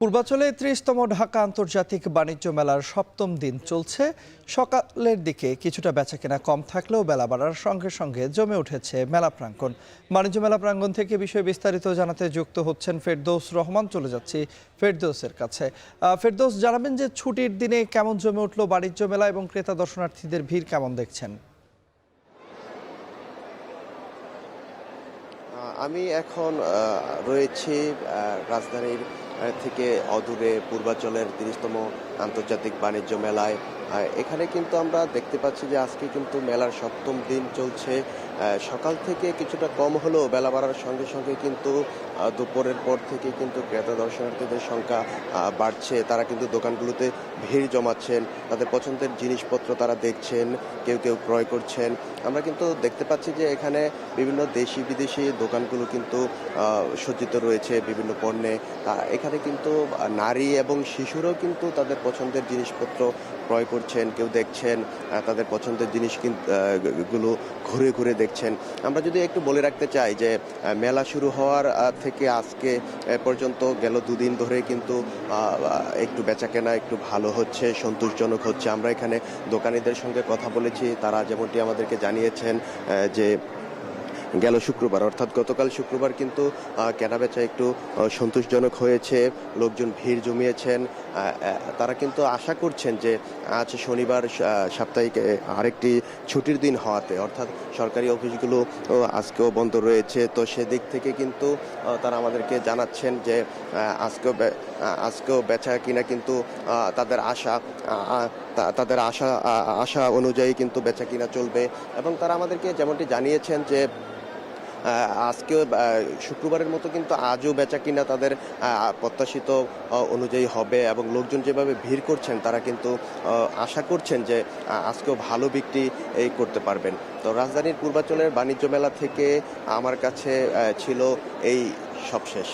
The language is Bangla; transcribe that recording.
পূর্বাঞ্চলে ৩০তম ঢাকা আন্তর্জাতিক বাণিজ্য মেলার সপ্তম দিন চলছে। সকালের দিকে কিছুটা বেচাকেনা কম থাকলেও বেলা বাড়ার সঙ্গে সঙ্গে জমে উঠেছে মেলা প্রাঙ্গণ। বাণিজ্য মেলা প্রাঙ্গণ থেকে বিষয়ে বিস্তারিত জানাতে যুক্ত হচ্ছেন ফেরদৌস রহমান। চলে যাচ্ছি ফেরদৌসের কাছে। ফেরদৌস, জানাবেন যে ছুটির দিনে কেমন জমে উঠল বাণিজ্য মেলা এবং ক্রেতা দর্শনার্থীদের ভিড় কেমন দেখছেন? আমি এখন রয়েছি রাজধানীর থেকে অদূরে পূর্বাঞ্চলের ৩০তম আন্তর্জাতিক বাণিজ্য মেলায়। এখানে কিন্তু আমরা দেখতে পাচ্ছি যে আজকে কিন্তু মেলার সপ্তম দিন চলছে। সকাল থেকে কিছুটা কম হলেও বেলা বাড়ার সঙ্গে সঙ্গে কিন্তু দুপুরের পর থেকে কিন্তু ক্রেতা দর্শনার্থীদের সংখ্যা বাড়ছে। তারা কিন্তু দোকানগুলোতে ভিড় জমাচ্ছেন, তাদের পছন্দের জিনিসপত্র তারা দেখছেন, কেউ কেউ ক্রয় করছেন। আমরা কিন্তু দেখতে পাচ্ছি যে এখানে বিভিন্ন দেশি বিদেশি দোকানগুলো কিন্তু সজ্জিত রয়েছে বিভিন্ন পণ্যে। এখানে কিন্তু নারী এবং শিশুরাও কিন্তু তাদের পছন্দের জিনিসপত্র ক্রয় করছেন, কেউ দেখছেন তাদের পছন্দের জিনিস গুলো ঘুরে ঘুরে দেখছেন। আমরা যদি একটু বলে রাখতে চাই যে মেলা শুরু হওয়ার থেকে আজকে পর্যন্ত গেল দুদিন ধরে কিন্তু একটু বেচাকেনা একটু ভালো হচ্ছে, সন্তোষজনক হচ্ছে। আমরা এখানে দোকানিদের সঙ্গে কথা বলেছি, তারা যেমনটি আমাদেরকে জানিয়েছেন যে গেল শুক্রবার অর্থাৎ গতকাল শুক্রবার কিন্তু কেনাবেচা একটু সন্তোষজনক হয়েছে, লোকজন ভিড় জমিয়েছেন। তারা কিন্তু আশা করছেন যে আজ শনিবার সাপ্তাহিক আরেকটি ছুটির দিন হওয়াতে অর্থাৎ সরকারি অফিসগুলো আজকেও বন্ধ রয়েছে, তো সেদিক থেকে কিন্তু তারা আমাদেরকে জানাচ্ছেন যে আজকেও বেচা কিনা কিন্তু তাদের আশা অনুযায়ী কিন্তু বেচা কিনা চলবে। এবং তারা আমাদেরকে যেমনটি জানিয়েছেন যে আজকেও শুক্রবারের মতো কিন্তু আজও বেচা কিনা তাদের প্রত্যাশিত অনুযায়ী হবে এবং লোকজন যেভাবে ভিড় করছেন তারা কিন্তু আশা করছেন যে আজকেও ভালো বিক্রি করতে পারবেন। তো রাজধানীর পূর্বাঞ্চলের বাণিজ্য মেলা থেকে আমার কাছে ছিল এই সবশেষ।